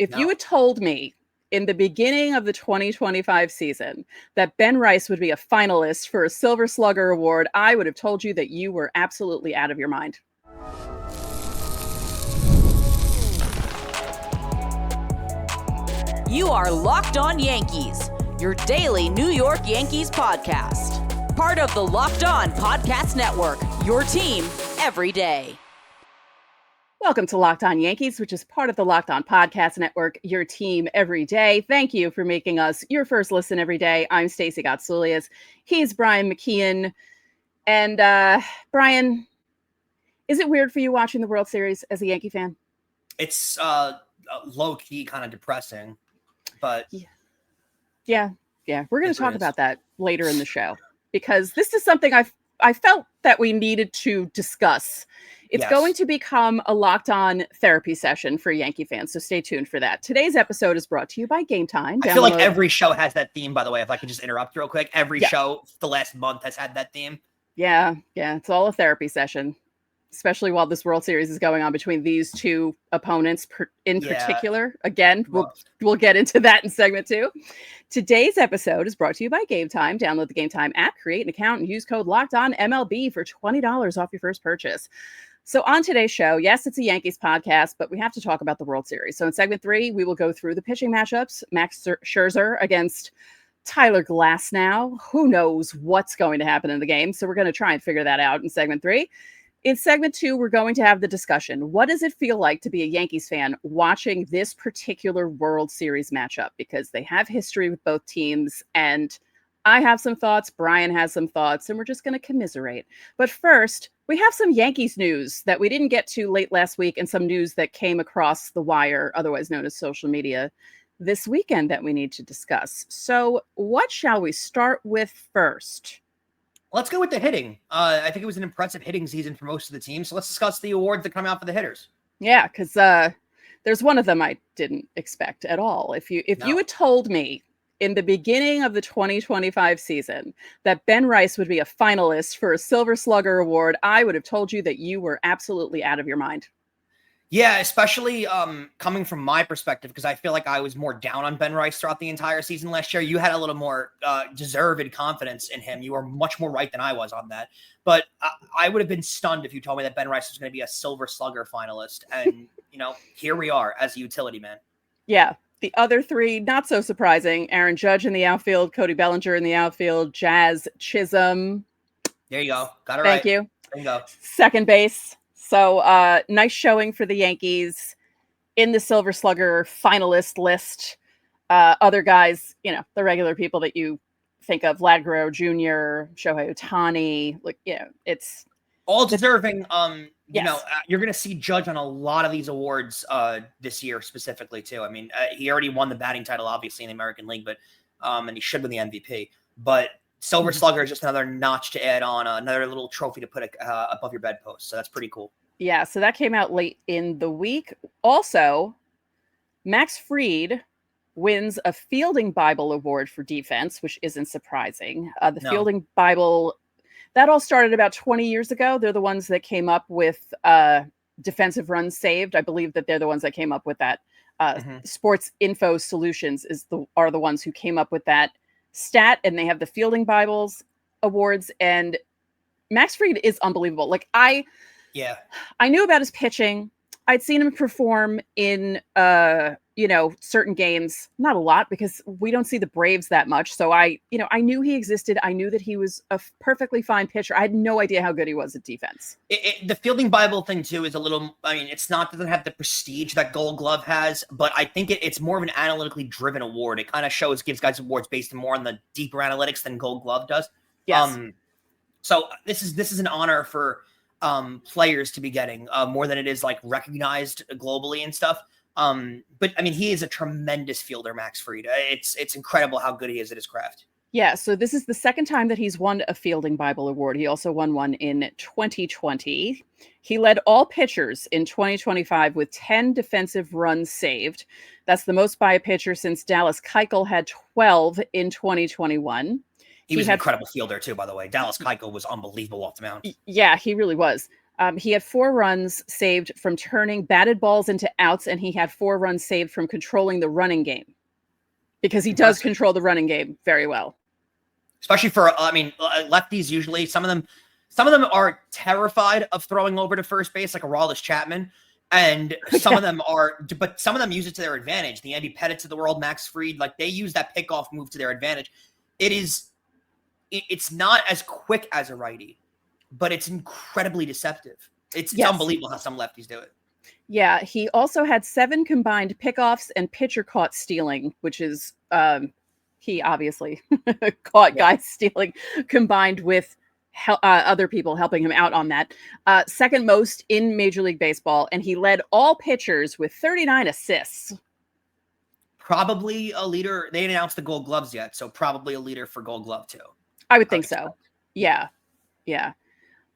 If you had told me in the beginning of the 2025 season that Ben Rice would be a finalist for a Silver Slugger award, I would have told you that you were absolutely out of your mind. You are Locked On Yankees, your daily New York Yankees podcast. Part of the Locked On Podcast Network, your team every day. Welcome to Locked On Yankees, which is part of the Locked On Podcast Network, your team every day. Thank you for making us your first listen every day. I'm Stacey Gotsulias. He's Brian McKeon. And Brian, is it weird for you watching the World Series as a Yankee fan? It's low-key kind of depressing, but... Yeah. We're going to talk about that later in the show, because this is something I felt that we needed to discuss. It's going to become a Locked On therapy session for Yankee fans, so stay tuned for that. Today's episode is brought to you by Gametime. I feel like every show has that theme, by the way, if I could just interrupt real quick. Every show the last month has had that theme. Yeah, it's all a therapy session, especially while this World Series is going on between these two opponents in particular. Again, we'll get into that in segment 2. Today's episode is brought to you by Gametime. Download the Gametime app, create an account, and use code LOCKEDONMLB for $20 off your first purchase. So on today's show, yes, it's a Yankees podcast, but we have to talk about the World Series. So in segment 3, we will go through the pitching matchups. Max Scherzer against Tyler Glasnow. Who knows what's going to happen in the game? So we're going to try and figure that out in segment 3. In segment 2, we're going to have the discussion. What does it feel like to be a Yankees fan watching this particular World Series matchup? Because they have history with both teams, and I have some thoughts, Brian has some thoughts, and we're just going to commiserate. But first, we have some Yankees news that we didn't get to late last week, and some news that came across the wire, otherwise known as social media, this weekend that we need to discuss. So what shall we start with first? Let's go with the hitting. I think it was an impressive hitting season for most of the teams. So let's discuss the awards that come out for the hitters. Yeah, because there's one of them I didn't expect at all. If you had told me in the beginning of the 2025 season that Ben Rice would be a finalist for a Silver Slugger award, I would have told you that you were absolutely out of your mind. Yeah, especially coming from my perspective, because I feel like I was more down on Ben Rice throughout the entire season last year. You had a little more deserved confidence in him. You were much more right than I was on that. But I would have been stunned if you told me that Ben Rice was going to be a Silver Slugger finalist. And, here we are as a utility man. Yeah. The other 3, not so surprising. Aaron Judge in the outfield, Cody Bellinger in the outfield, Jazz Chisholm. There you go. Got it right. Thank you. There you go. Second base. So nice showing for the Yankees in the Silver Slugger finalist list. Other guys, the regular people that you think of, Vlad Guerrero Jr., Shohei Ohtani, it's all deserving. You're going to see Judge on a lot of these awards this year specifically too. I mean, he already won the batting title, obviously, in the American League, but and he should win the MVP. But Silver Slugger is just another notch to add on, another little trophy to put above your bedpost. So that's pretty cool. Yeah, so that came out late in the week. Also, Max Fried wins a Fielding Bible Award for defense, which isn't surprising. Fielding Bible, that all started about 20 years ago. They're the ones that came up with defensive runs saved. I believe that they're the ones that came up with that. Sports Info Solutions are the ones who came up with that stat, and they have the Fielding Bibles awards, and Max Fried is unbelievable. I knew about his pitching. I'd seen him perform in certain games, not a lot because we don't see the Braves that much. So I knew he existed. I knew that he was a perfectly fine pitcher. I had no idea how good he was at defense. The Fielding Bible thing too is a little, doesn't have the prestige that Gold Glove has, but I think it's more of an analytically driven award. It kind of gives guys awards based more on the deeper analytics than Gold Glove does. Yes. So this is an honor for players to be getting more than it is recognized globally and stuff. But he is a tremendous fielder, Max Fried. It's incredible how good he is at his craft. Yeah, so this is the second time that he's won a Fielding Bible Award. He also won one in 2020. He led all pitchers in 2025 with 10 defensive runs saved. That's the most by a pitcher since Dallas Keuchel had 12 in 2021. He was an incredible fielder too, by the way. Dallas Keuchel was unbelievable off the mound. Yeah, he really was. He had 4 runs saved from turning batted balls into outs, and he had 4 runs saved from controlling the running game, because he does control the running game very well. Especially for, lefties usually, some of them are terrified of throwing over to first base, like a Aroldis Chapman. And some of them use it to their advantage. The Andy Pettitts of the world, Max Fried, like they use that pickoff move to their advantage. It's not as quick as a righty, but it's incredibly deceptive. It's unbelievable how some lefties do it. Yeah, he also had 7 combined pickoffs and pitcher caught stealing, which is he obviously caught guys stealing, combined with other people helping him out on that. Second most in Major League Baseball, and he led all pitchers with 39 assists. Probably a leader. They didn't announce the Gold Gloves yet, so probably a leader for Gold Glove too. I would think so. Yeah.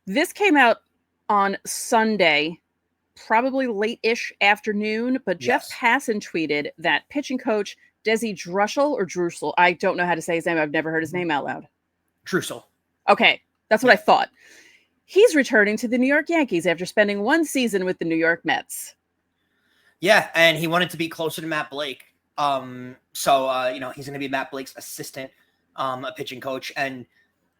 This came out on Sunday, probably late-ish afternoon, but Jeff Passan tweeted that pitching coach Desi Drussel, I don't know how to say his name. I've never heard his name out loud. Drussel. Okay, that's what I thought. He's returning to the New York Yankees after spending 1 season with the New York Mets. Yeah, and he wanted to be closer to Matt Blake. He's going to be Matt Blake's assistant, a pitching coach. And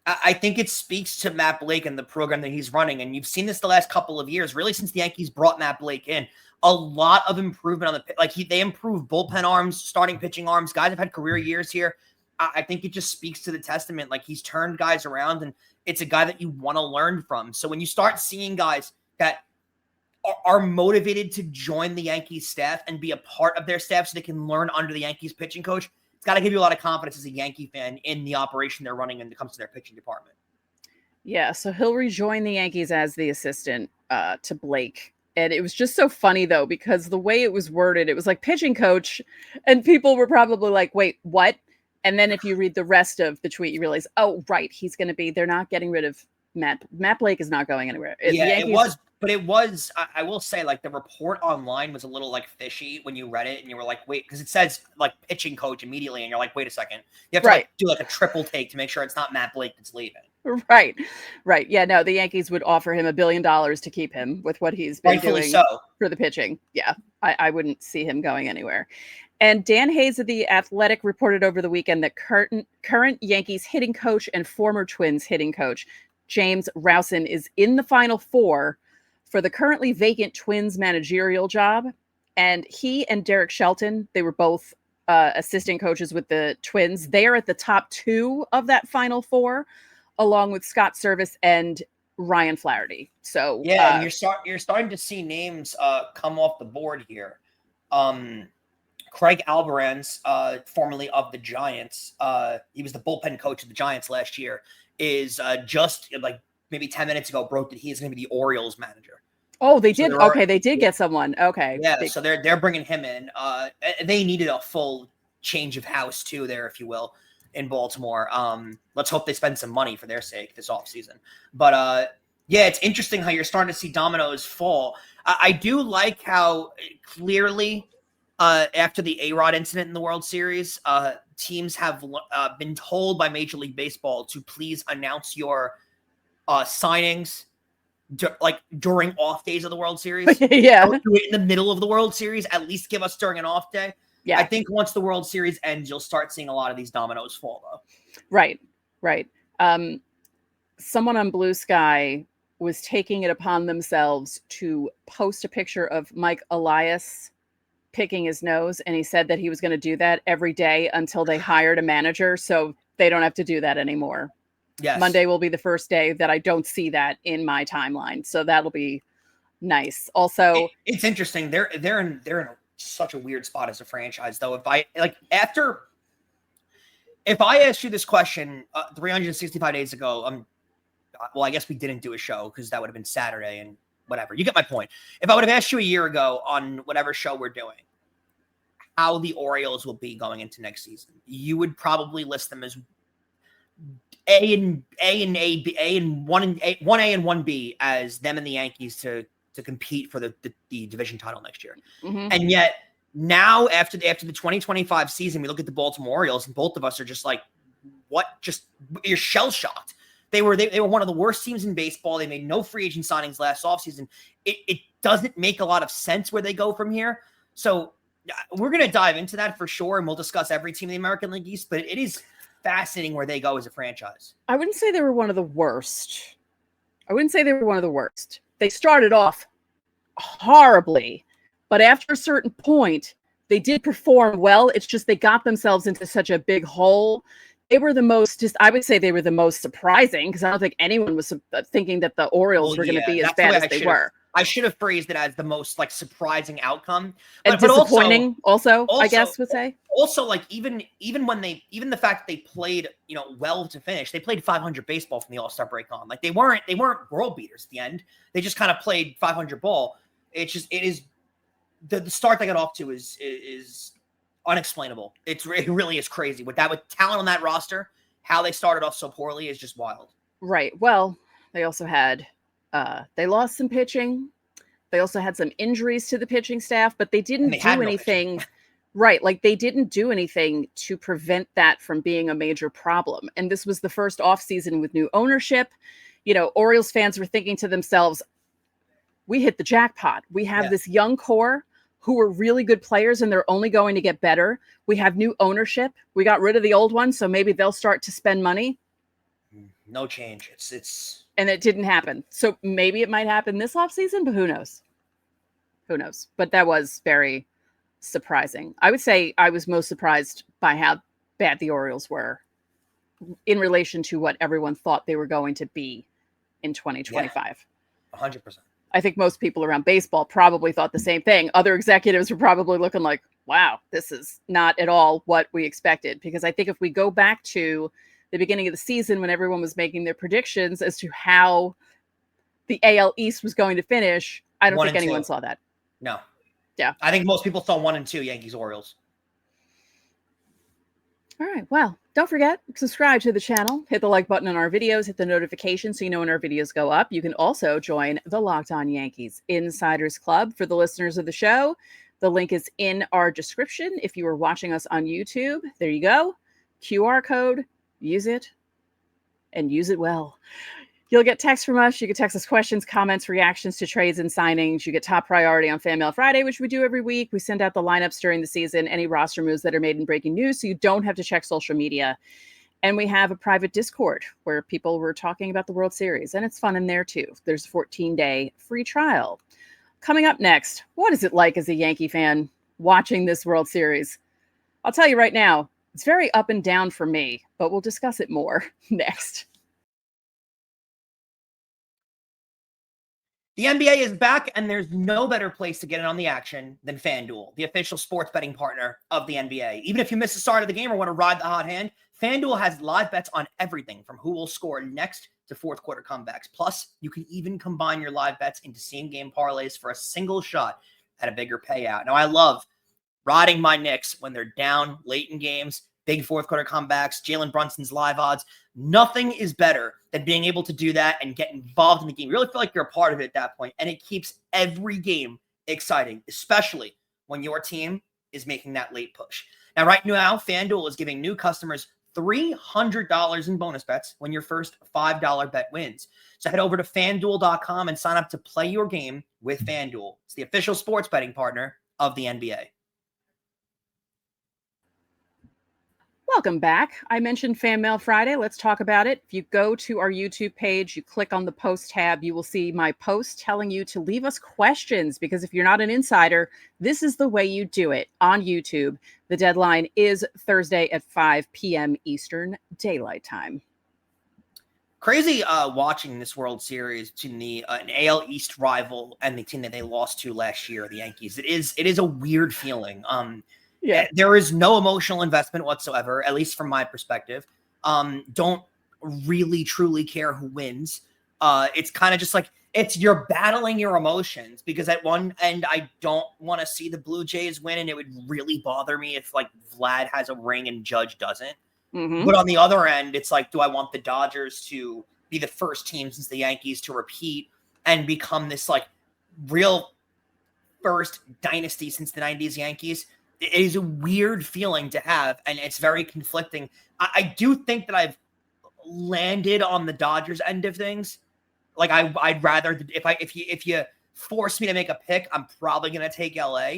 I think it speaks to Matt Blake and the program that he's running. And you've seen this the last couple of years, really since the Yankees brought Matt Blake in. A lot of improvement on they improved bullpen arms, starting pitching arms. Guys have had career years here. I think it just speaks to the testament. Like, he's turned guys around, and it's a guy that you want to learn from. So when you start seeing guys that are motivated to join the Yankees staff and be a part of their staff so they can learn under the Yankees pitching coach, it's got to give you a lot of confidence as a Yankee fan in the operation they're running when it comes to their pitching department. Yeah, so he'll rejoin the Yankees as the assistant to Blake. And it was just so funny, though, because the way it was worded, it was like pitching coach, and people were probably like, wait, what? And then if you read the rest of the tweet, you realize, oh, right, he's going to be, they're not getting rid of Matt. Matt Blake is not going anywhere. I will say, like, the report online was a little, like, fishy when you read it, and you were like, wait, because it says, like, pitching coach immediately, and you're like, wait a second. You have to do, like, a triple take to make sure it's not Matt Blake that's leaving. Right. Yeah, no, the Yankees would offer him $1 billion to keep him with what he's been doing for the pitching. Yeah, I wouldn't see him going anywhere. And Dan Hayes of The Athletic reported over the weekend that current Yankees hitting coach and former Twins hitting coach James Rowson is in the Final Four for the currently vacant Twins managerial job. And he and Derek Shelton, they were both assistant coaches with the Twins. They are at the top 2 of that Final Four, along with Scott Servais and Ryan Flaherty. So and you're starting to see names come off the board here. Craig Alvarez, formerly of the Giants, he was the bullpen coach of the Giants last year, is just like maybe 10 minutes ago broke that he is going to be the Orioles manager. Oh, they did. They did get someone. Okay. Yeah. So they're bringing him in. They needed a full change of house too there, if you will, in Baltimore. Let's hope they spend some money for their sake this offseason. But it's interesting how you're starting to see dominoes fall. I do like how clearly after the A-Rod incident in the World Series, teams have been told by Major League Baseball to please announce your signings during off days of the World Series. Yeah. Don't do it in the middle of the World Series. At least give us during an off day. Yeah. I think once the World Series ends, you'll start seeing a lot of these dominoes fall, though. Right. Someone on Blue Sky was taking it upon themselves to post a picture of Mike Elias picking his nose, and he said that he was going to do that every day until they hired a manager, so they don't have to do that anymore. Yes. Monday will be the first day that I don't see that in my timeline, so that'll be nice. Also, it's interesting. They're in such a weird spot as a franchise, though. If I asked you this question 365 days ago, I guess we didn't do a show because that would have been Saturday and whatever. You get my point. If I would have asked you a year ago on whatever show we're doing, how the Orioles will be going into next season, you would probably list them as 1A and 1B as them and the Yankees to compete for the division title next year. Mm-hmm. And yet now after the 2025 season, we look at the Baltimore Orioles and both of us are just like, what? Just you're shell shocked They were one of the worst teams in baseball. They made no free agent signings last offseason. It doesn't make a lot of sense where they go from here. So we're going to dive into that for sure, and we'll discuss every team in the American League East, but it is fascinating where they go as a franchise. I wouldn't say they were one of the worst. They started off horribly, but after a certain point, they did perform well. It's just they got themselves into such a big hole. They were the most, I would say they were the most surprising, because I don't think anyone was thinking that the Orioles were going to be as bad as they were. I should have phrased it as the most like surprising outcome, and disappointing. Also, I guess would say. Also, like even the fact that they played well to finish, they played 500 baseball from the All-Star break on. Like they weren't world beaters at the end. They just kind of played 500 ball. It is the start they got off to is unexplainable. It really is crazy with talent on that roster. How they started off so poorly is just wild. Right. Well, they also had. They lost some pitching. They also had some injuries to the pitching staff, but they didn't do anything. Right. Like they didn't do anything to prevent that from being a major problem. And this was the first offseason with new ownership. Orioles fans were thinking to themselves, we hit the jackpot. We have this young core who are really good players, and they're only going to get better. We have new ownership. We got rid of the old one, so maybe they'll start to spend money. No change. It's And it didn't happen. So maybe it might happen this offseason, but who knows? But that was very surprising. I would say I was most surprised by how bad the Orioles were in relation to what everyone thought they were going to be in 2025. 100%. I think most people around baseball probably thought the same thing. Other executives were probably looking like, wow, this is not at all what we expected. Because I think if we go back to the beginning of the season when everyone was making their predictions as to how the AL East was going to finish, I don't think anyone saw that. No. Yeah. I think most people saw 1 and 2 Yankees Orioles. All right. Well, don't forget, subscribe to the channel, hit the like button on our videos, hit the notification so you know when our videos go up. You can also join the Locked On Yankees Insiders Club for the listeners of the show. The link is in our description. If you are watching us on YouTube, there you go. QR code, use it, and use it well. You'll get texts from us. You can text us questions, comments, reactions to trades and signings. You get top priority on Fan Mail Friday, which we do every week. We send out the lineups during the season, any roster moves that are made in breaking news, so you don't have to check social media. And we have a private Discord where people were talking about the World Series, and it's fun in there too. There's a 14-day free trial. Coming up next, what is it like as a Yankee fan watching this World Series? I'll tell you right now, it's very up and down for me, but we'll discuss it more next. The NBA is back, and there's no better place to get in on the action than FanDuel, the official sports betting partner of the NBA. Even if you miss the start of the game or want to ride the hot hand, FanDuel has live bets on everything from who will score next to fourth quarter comebacks. Plus, you can even combine your live bets into same-game parlays for a single shot at a bigger payout. Now, I love riding my Knicks when they're down late in games, big fourth quarter comebacks, Jalen Brunson's live odds. Nothing is better than being able to do that and get involved in the game. You really feel like you're a part of it at that point, and it keeps every game exciting, especially when your team is making that late push. Now, right now, FanDuel is giving new customers $300 in bonus bets when your first $5 bet wins. So head over to FanDuel.com and sign up to play your game with FanDuel. It's the official sports betting partner of the NBA. Welcome back. I mentioned Fan Mail Friday. Let's talk about it. If you go to our YouTube page, you click on the post tab, you will see my post telling you to leave us questions, because if you're not an insider, this is the way you do it on YouTube. The deadline is Thursday at 5 p.m. Eastern Daylight Time. Crazy watching this World Series between an AL East rival and the team that they lost to last year, the Yankees. It is a weird feeling. Yeah, there is no emotional investment whatsoever, at least from my perspective. Don't really truly care who wins. It's kind of just like you're battling your emotions, because at one end I don't want to see the Blue Jays win, and it would really bother me if like Vlad has a ring and Judge doesn't. Mm-hmm. But on the other end, it's like, do I want the Dodgers to be the first team since the Yankees to repeat and become this like real first dynasty since the 90s Yankees? It is a weird feeling to have, and it's very conflicting. I do think that I've landed on the Dodgers end of things. Like I'd rather if you force me to make a pick, I'm probably gonna take LA.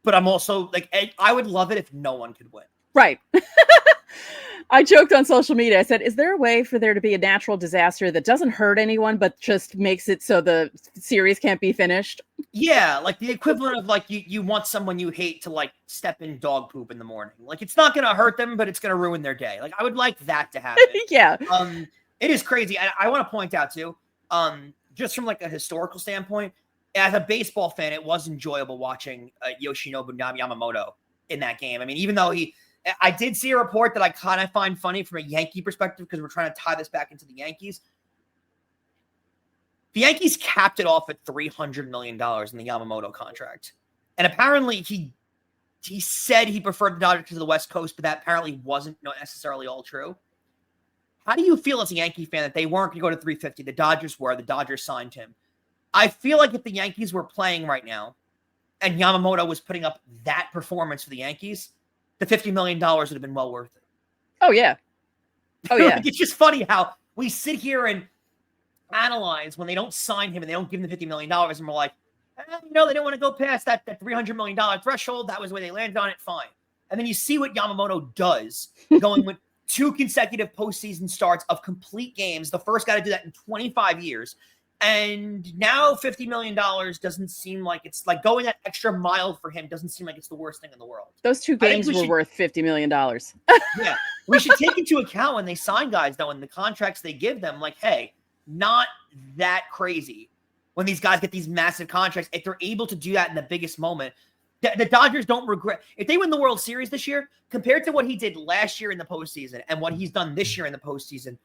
But I'm also like, I would love it if no one could win. Right. I joked on social media. I said, is there a way for there to be a natural disaster that doesn't hurt anyone, but just makes it so the series can't be finished? Yeah, like the equivalent of like you want someone you hate to like step in dog poop in the morning. Like it's not going to hurt them, but it's going to ruin their day. Like I would like that to happen. Yeah. It is crazy. I want to point out too, just from like a historical standpoint, as a baseball fan, it was enjoyable watching Yoshinobu Yamamoto in that game. I mean, even though I did see a report that I kind of find funny from a Yankee perspective because we're trying to tie this back into the Yankees. The Yankees capped it off at $300 million in the Yamamoto contract. And apparently he said he preferred the Dodgers to the West Coast, but that apparently wasn't necessarily all true. How do you feel as a Yankee fan that they weren't going to go to 350? The Dodgers were. The Dodgers signed him. I feel like if the Yankees were playing right now and Yamamoto was putting up that performance for the Yankees, the $50 million would have been well worth it. Oh, yeah. Oh, yeah. Like, it's just funny how we sit here and analyze when they don't sign him and they don't give him the $50 million. And we're like, they didn't want to go past that $300 million threshold. That was where they landed on it. Fine. And then you see what Yamamoto does going with 2 consecutive postseason starts of complete games. The first guy to do that in 25 years. And now $50 million doesn't seem like it's like going that extra mile for him doesn't seem like it's the worst thing in the world. Those 2 games were worth $50 million. Yeah. We should take into account when they sign guys, though, and the contracts they give them, like, hey, not that crazy. When these guys get these massive contracts, if they're able to do that in the biggest moment, the Dodgers don't regret. If they win the World Series this year, compared to what he did last year in the postseason and what he's done this year in the postseason,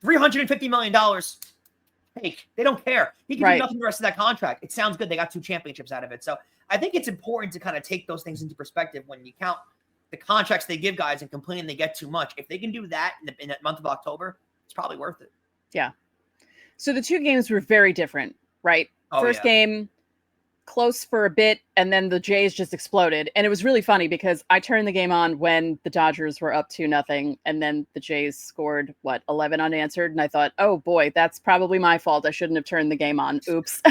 $350 million, hey, they don't care. He can do nothing the rest of that contract. It sounds good. They got 2 championships out of it. So I think it's important to kind of take those things into perspective when you count the contracts they give guys and complain they get too much. If they can do that in the month of October, it's probably worth it. Yeah. So the 2 games were very different, right? First game, close for a bit, and then the Jays just exploded. And it was really funny because I turned the game on when the Dodgers were up 2-0, and then the Jays scored, 11 unanswered? And I thought, oh boy, that's probably my fault. I shouldn't have turned the game on. Oops.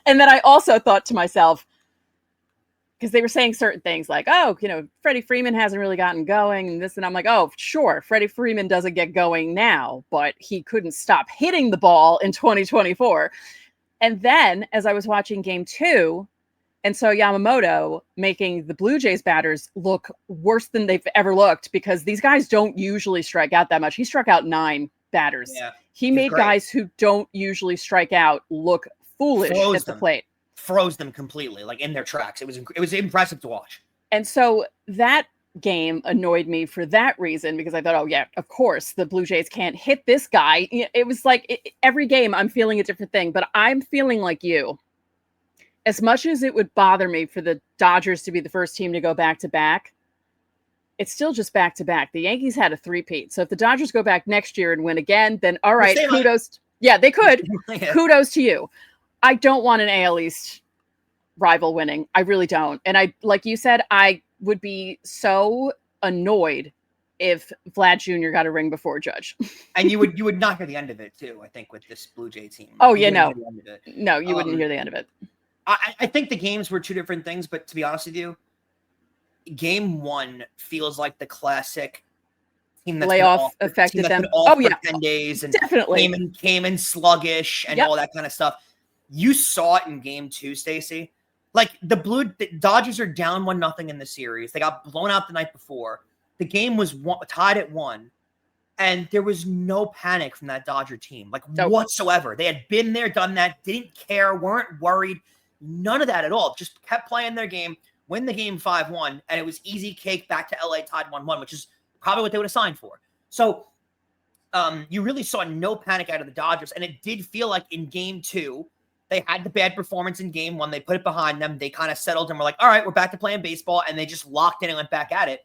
And then I also thought to myself, because they were saying certain things like, oh, Freddie Freeman hasn't really gotten going and this. And I'm like, oh, sure, Freddie Freeman doesn't get going now, but he couldn't stop hitting the ball in 2024. And then as I was watching game 2, and so Yamamoto making the Blue Jays batters look worse than they've ever looked because these guys don't usually strike out that much. He struck out 9 batters. Yeah, he made guys who don't usually strike out look foolish at the plate. Froze them completely, like in their tracks. It was impressive to watch. And so that game annoyed me for that reason because I thought, oh yeah, of course the Blue Jays can't hit this guy. It was like every game I'm feeling a different thing, but I'm feeling like you. As much as it would bother me for the Dodgers to be the first team to go back-to-back, it's still just back-to-back. The Yankees had a 3-peat. So if the Dodgers go back next year and win again, then all right, kudos. Yeah, they could. Yeah. Kudos to you. I don't want an AL East rival winning. I really don't. And I, like you said, I would be so annoyed if Vlad Jr. got a ring before Judge. And you would not hear the end of it too, I think, with this Blue Jay team. Oh, yeah, no. No, you wouldn't hear the end of it. I think the games were 2 different things, but to be honest with you, game 1 feels like the classic team that's layoff affected them. For 10 days and definitely came in sluggish and all that kind of stuff. You saw it in game 2, Stacey. Like the Dodgers are down 1-0 in the series. They got blown out the night before. The game was tied at 1, and there was no panic from that Dodger team, like whatsoever. They had been there, done that, didn't care, weren't worried, none of that at all. Just kept playing their game, win the game 5-1, and it was easy cake back to LA tied 1-1, which is probably what they would have signed for. So you really saw no panic out of the Dodgers, and it did feel like in game 2. They had the bad performance in game 1. They put it behind them. They kind of settled and were like, all right, we're back to playing baseball. And they just locked in and went back at it.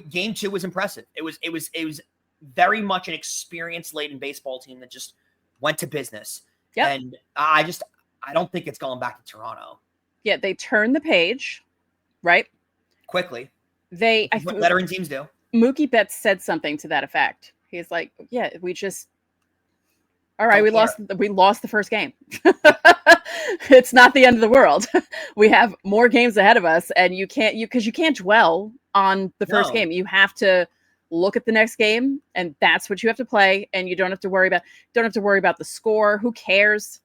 Game 2 was impressive. It was very much an experience-laden baseball team that just went to business. Yep. And I don't think it's going back to Toronto. Yeah, they turned the page, right? Quickly. What veteran teams do. Mookie Betts said something to that effect. He's like, yeah, all right, Don't we lost the first game. It's not the end of the world. We have more games ahead of us, and you can't dwell on the first game. You have to look at the next game, and that's what you have to play, and you don't have to worry about the score. Who cares?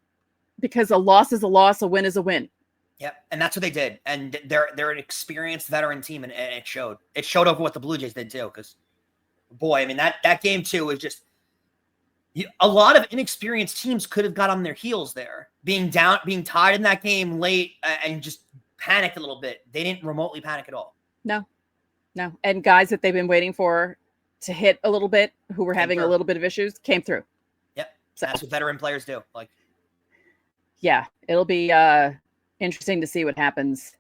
Because a loss is a loss, a win is a win. Yep, and that's what they did. And they're an experienced veteran team, and it showed. It showed over what the Blue Jays did too. Because, boy, I mean that game too was just a lot of inexperienced teams could have got on their heels there, being tied in that game late, and just panicked a little bit. They didn't remotely panic at all. No, and guys that they've been waiting for to hit a little bit, who were having a little bit of issues, came through. Yep, so that's what veteran players do. Yeah, it'll be interesting to see what happens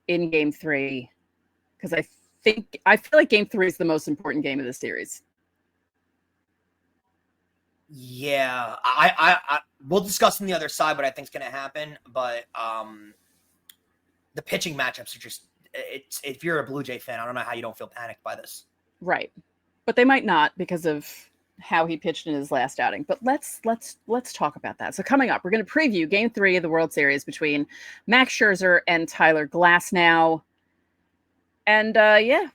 in Game 3, because I feel like Game 3 is the most important game of the series. Yeah, I we'll discuss on the other side what I think is going to happen, but the pitching matchups are just if you're a Blue Jay fan, I don't know how you don't feel panicked by this. Right, but they might not because of how he pitched in his last outing. But let's talk about that. So coming up, we're going to preview Game 3 of the World Series between Max Scherzer and Tyler Glasnow. And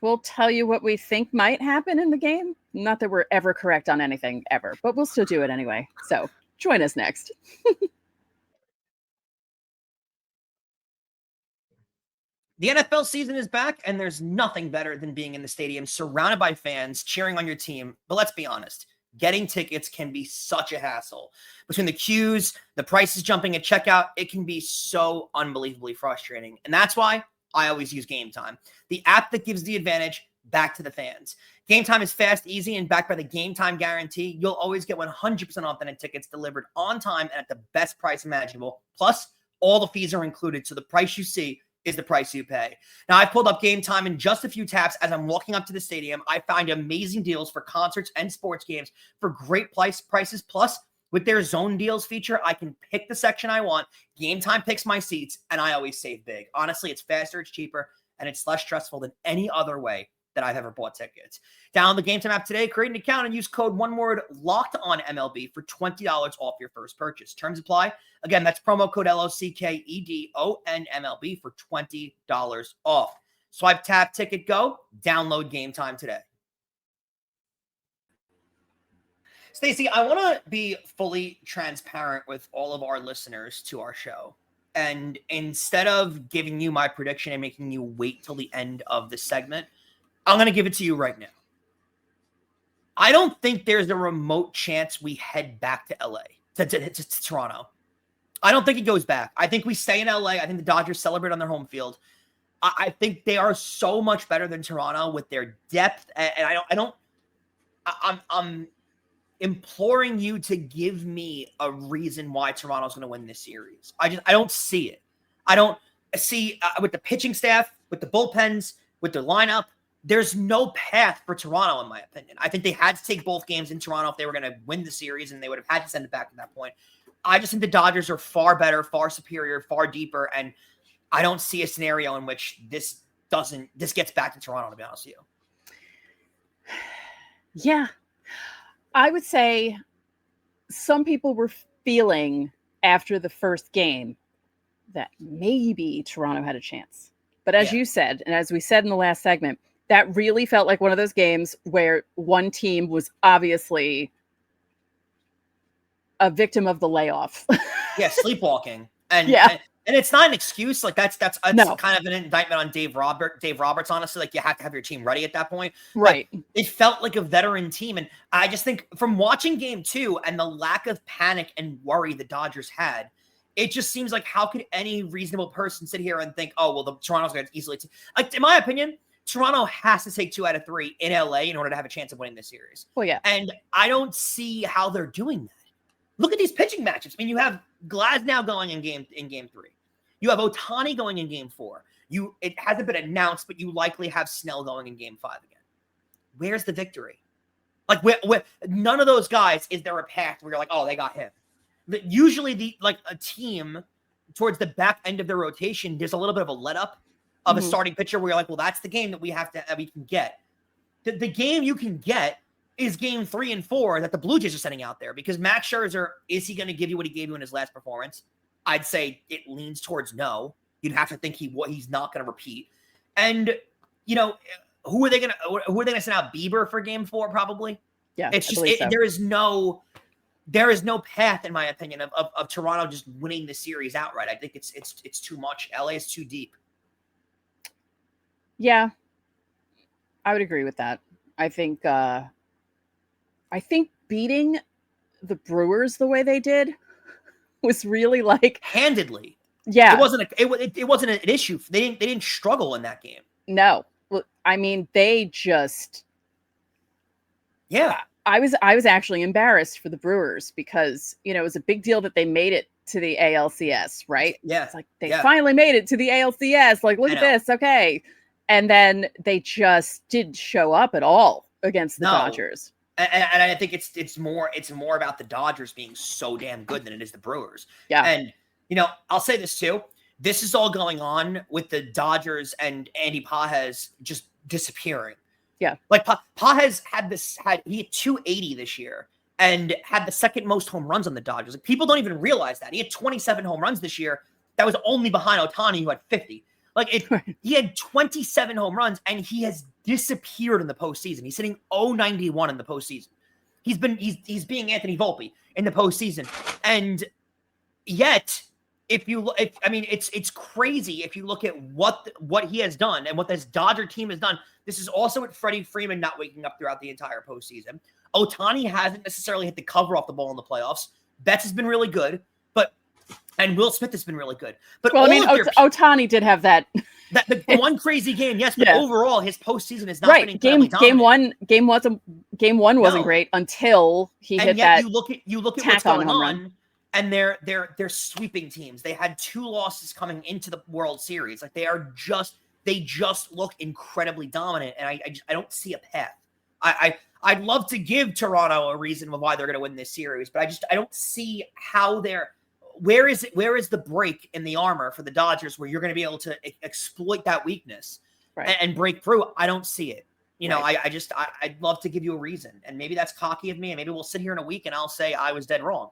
we'll tell you what we think might happen in the game. Not that we're ever correct on anything ever, but we'll still do it anyway. So join us next. The NFL season is back, and there's nothing better than being in the stadium surrounded by fans cheering on your team. But let's be honest, getting tickets can be such a hassle. Between the queues, the prices jumping at checkout, it can be so unbelievably frustrating. And that's why I always use Gametime, the app that gives the advantage back to the fans. Gametime is fast, easy, and backed by the Gametime guarantee. You'll always get 100% authentic tickets delivered on time and at the best price imaginable. Plus, all the fees are included, so the price you see is the price you pay. Now, I pulled up Gametime in just a few taps as I'm walking up to the stadium. I find amazing deals for concerts and sports games for great prices. Plus, with their zone deals feature, I can pick the section I want. Gametime picks my seats, and I always save big. Honestly, it's faster, it's cheaper, and it's less stressful than any other way that I've ever bought tickets. Download the Gametime app today, create an account, and use code LOCKEDONMLB for $20 off your first purchase. Terms apply. Again, that's promo code LOCKEDONMLB for $20 off. Swipe, tap, ticket, go. Download Gametime today. Stacey, I want to be fully transparent with all of our listeners to our show. And instead of giving you my prediction and making you wait till the end of the segment, I'm going to give it to you right now. I don't think there's a remote chance we head back to LA, to Toronto. I don't think it goes back. I think we stay in LA. I think the Dodgers celebrate on their home field. I think they are so much better than Toronto with their depth. And I'm imploring you to give me a reason why Toronto's going to win this series. I don't see it. I don't see with the pitching staff, with the bullpens, with the lineup, there's no path for Toronto, in my opinion. I think they had to take both games in Toronto if they were going to win the series, and they would have had to send it back at that point. I just think the Dodgers are far better, far superior, far deeper, and I don't see a scenario in which this gets back to Toronto, to be honest with you. Yeah. I would say some people were feeling after the first game that maybe Toronto had a chance. But as you said, and as we said in the last segment, that really felt like one of those games where one team was obviously a victim of the layoff. Sleepwalking. And it's not an excuse. Like that's no. Kind of an indictment on Dave Roberts, honestly. Like you have to have your team ready at that point. Right. But it felt like a veteran team. And I just think from watching game 2 and the lack of panic and worry the Dodgers had, it just seems like how could any reasonable person sit here and think, oh, well, the Toronto's going to easily like, in my opinion, Toronto has to take 2 out of 3 in LA in order to have a chance of winning this series. Well, yeah. And I don't see how they're doing that. Look at these pitching matchups. I mean, you have Glasnow going in game 3. You have Ohtani going in game 4. It hasn't been announced, but you likely have Snell going in game 5 again. Where's the victory? Like, none of those guys, is there a path where you're like, oh, they got him? Usually, a team towards the back end of their rotation, there's a little bit of a let up of a starting pitcher where you're like, well, that's the game that we can get. The game you can get is game 3 and 4 that the Blue Jays are sending out there, because Max Scherzer, is he going to give you what he gave you in his last performance? I'd say it leans towards no. You'd have to think he's not going to repeat. And, you know, who are they going to send out? Bieber for game 4, probably? Yeah, it's just, so. there is no path, in my opinion, of Toronto just winning the series outright. I think it's too much. LA is too deep. Yeah, I would agree with that. I think beating the Brewers the way they did was really like handedly. Yeah, it wasn't an issue. They didn't struggle in that game. No, well, I mean, they just. Yeah, I was actually embarrassed for the Brewers because, you know, it was a big deal that they made it to the ALCS, right? Yeah, it's like they finally made it to the ALCS. Like, look at this, okay. And then they just didn't show up at all against the Dodgers. And I think it's more about the Dodgers being so damn good than it is the Brewers. Yeah. And, you know, I'll say this too. This is all going on with the Dodgers and Andy Pages just disappearing. Yeah. Like Pages he had 280 this year and had the second most home runs on the Dodgers. Like, people don't even realize that. He had 27 home runs this year. That was only behind Ohtani, who had 50. He had 27 home runs, and he has disappeared in the postseason. He's hitting .091 in the postseason. He's being Anthony Volpe in the postseason, and yet, it's crazy if you look at what he has done and what this Dodger team has done. This is also with Freddie Freeman not waking up throughout the entire postseason. Ohtani hasn't necessarily hit the cover off the ball in the playoffs. Betts has been really good, and Will Smith has been really good. But well, I mean, Ohtani did have that the one crazy game, yes, but overall his postseason is not right. been Game dominant. Game one wasn't great until he hit that. You look at what's going on, and they're sweeping teams. They had 2 losses coming into the World Series. Like, they just look incredibly dominant, and I don't see a path. I'd love to give Toronto a reason why they're going to win this series, but I don't see how they're. Where is the break in the armor for the Dodgers where you're going to be able to exploit that weakness and break through? I don't see it. You know, I'd love to give you a reason, and maybe that's cocky of me, and maybe we'll sit here in a week and I'll say I was dead wrong.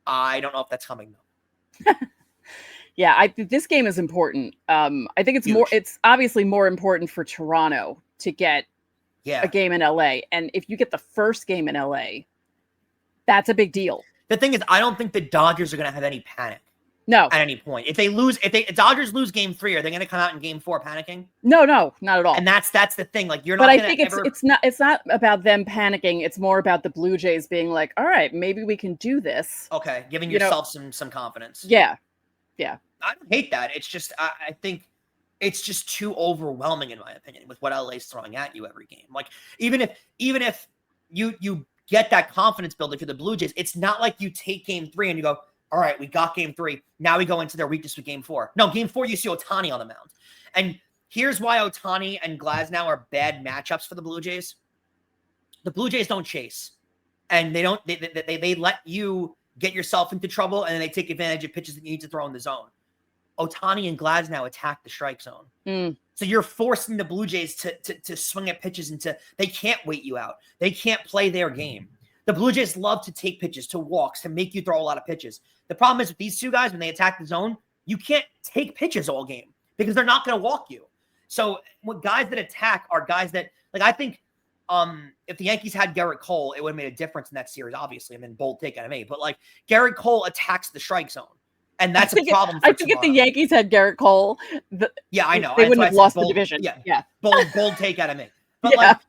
I don't know if that's coming though. Yeah, I think this game is important. I think it's huge. It's obviously more important for Toronto to get a game in LA, and if you get the first game in LA, that's a big deal. The thing is, I don't think the Dodgers are going to have any panic. No. At any point. If the Dodgers lose game 3, are they going to come out in game 4 panicking? No, not at all. And that's the thing. Like, you're not going to I think it's not about them panicking. It's more about the Blue Jays being like, all right, maybe we can do this. Okay. Giving yourself some confidence. Yeah. Yeah. I don't hate that. It's just, I think it's just too overwhelming, in my opinion, with what LA's throwing at you every game. Like, even if you get that confidence building for the Blue Jays, it's not like you take game 3 and you go, all right, we got game 3. Now we go into their weakness with game 4. No, game 4, you see Ohtani on the mound. And here's why Ohtani and Glasnow are bad matchups for the Blue Jays. The Blue Jays don't chase. And they let you get yourself into trouble, and then they take advantage of pitches that you need to throw in the zone. Ohtani and Glasnow attack the strike zone. So you're forcing the Blue Jays to swing at pitches they can't wait you out. They can't play their game. The Blue Jays love to take pitches, to walks, to make you throw a lot of pitches. The problem is with these two guys, when they attack the zone, you can't take pitches all game because they're not going to walk you. So what guys that attack are guys that, like, I think if the Yankees had Garrett Cole, it would have made a difference in that series, obviously. I mean, bold take out of me. But, like, Garrett Cole attacks the strike zone. And that's a problem for I think tomorrow. If the Yankees had Garrett Cole, I know. They wouldn't have lost the division. Yeah. Bold take out of me. But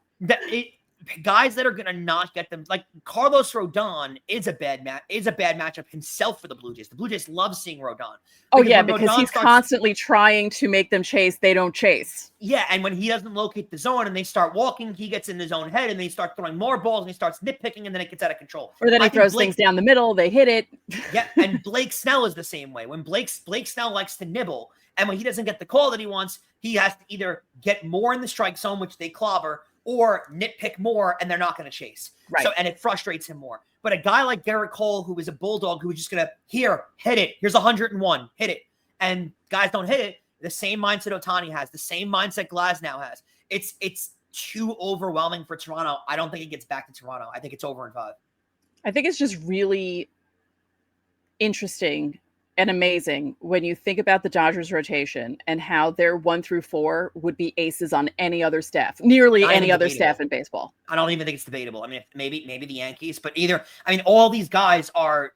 guys that are going to not get them, like Carlos Rodon is a bad matchup himself for the Blue Jays. The Blue Jays love seeing Rodon. Because he's constantly trying to make them chase. They don't chase. Yeah, and when he doesn't locate the zone and they start walking, he gets in his own head and they start throwing more balls and he starts nitpicking and then it gets out of control. Or then he throws things down the middle, they hit it. Yeah, and Blake Snell is the same way. When Blake Snell likes to nibble, and when he doesn't get the call that he wants, he has to either get more in the strike zone, which they clobber, or nitpick more, and they're not going to chase. Right. So, and it frustrates him more. But a guy like Garrett Cole, who is a bulldog, who is just going to, hit it. Here's 101, hit it. And guys don't hit it. The same mindset Ohtani has, the same mindset Glasnow has. It's too overwhelming for Toronto. I don't think it gets back to Toronto. I think it's over in 5. I think it's just really interesting and amazing when you think about the Dodgers rotation and how their 1 through 4 would be aces on any other staff, nearly any other staff in baseball. I don't even think it's debatable. I mean, maybe the Yankees, but all these guys are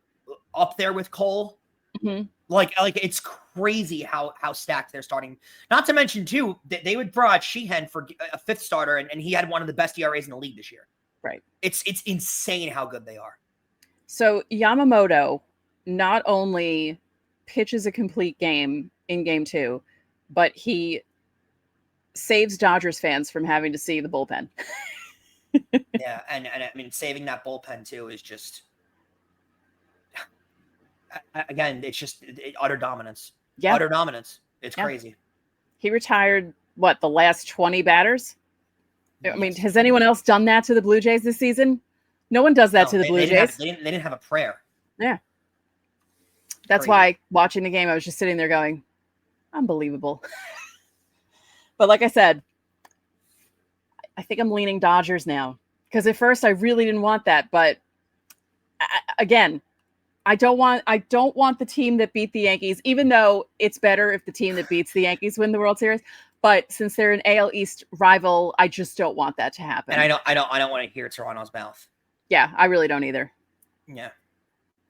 up there with Cole. Mm-hmm. Like it's crazy how stacked they're starting. Not to mention too, they would throw out Sheehan for a 5th starter, and he had one of the best ERAs in the league this year. Right. It's insane how good they are. So Yamamoto not only pitches a complete game in game 2, but he saves Dodgers fans from having to see the bullpen. Yeah, and I mean, saving that bullpen too is just, again, it's just utter dominance. Yeah. Utter dominance. It's crazy. He retired, the last 20 batters? I mean, has anyone else done that to the Blue Jays this season? No one does that to the Blue Jays. They didn't have a prayer. Yeah. That's why watching the game, I was just sitting there going, unbelievable. But like I said, I think I'm leaning Dodgers now. Because at first I really didn't want that. But again, I don't want the team that beat the Yankees, even though it's better if the team that beats the Yankees win the World Series. But since they're an AL East rival, I just don't want that to happen. And I don't want to hear Toronto's mouth. Yeah, I really don't either. Yeah.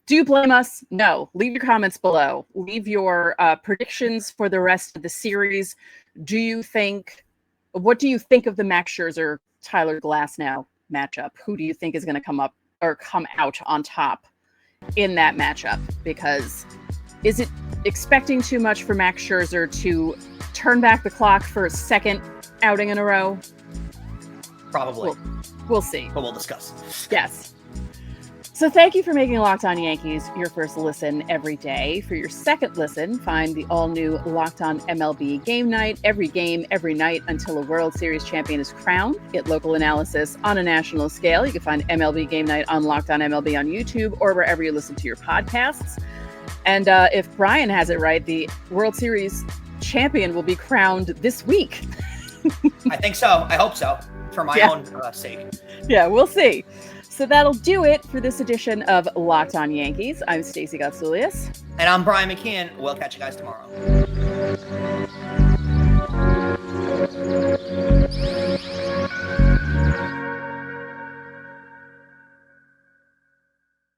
Do you blame us? No. Leave your comments below. Leave your predictions for the rest of the series. What do you think of the Max Scherzer Tyler Glasnow matchup? Who do you think is going to come out on top in that matchup? Because is it expecting too much for Max Scherzer to turn back the clock for a second outing in a row? Probably. We'll see. But we'll discuss. Yes. So thank you for making Locked On Yankees your first listen every day. For your second listen, find the all-new Locked On MLB Game Night. Every game, every night until a World Series champion is crowned. Get local analysis on a national scale. You can find MLB Game Night on Locked On MLB on YouTube or wherever you listen to your podcasts. And if Brian has it right, the World Series champion will be crowned this week. I think so. I hope so. For my own sake. Yeah, we'll see. So that'll do it for this edition of Locked On Yankees. I'm Stacey Gotsulias. And I'm Brian McKeon. We'll catch you guys tomorrow.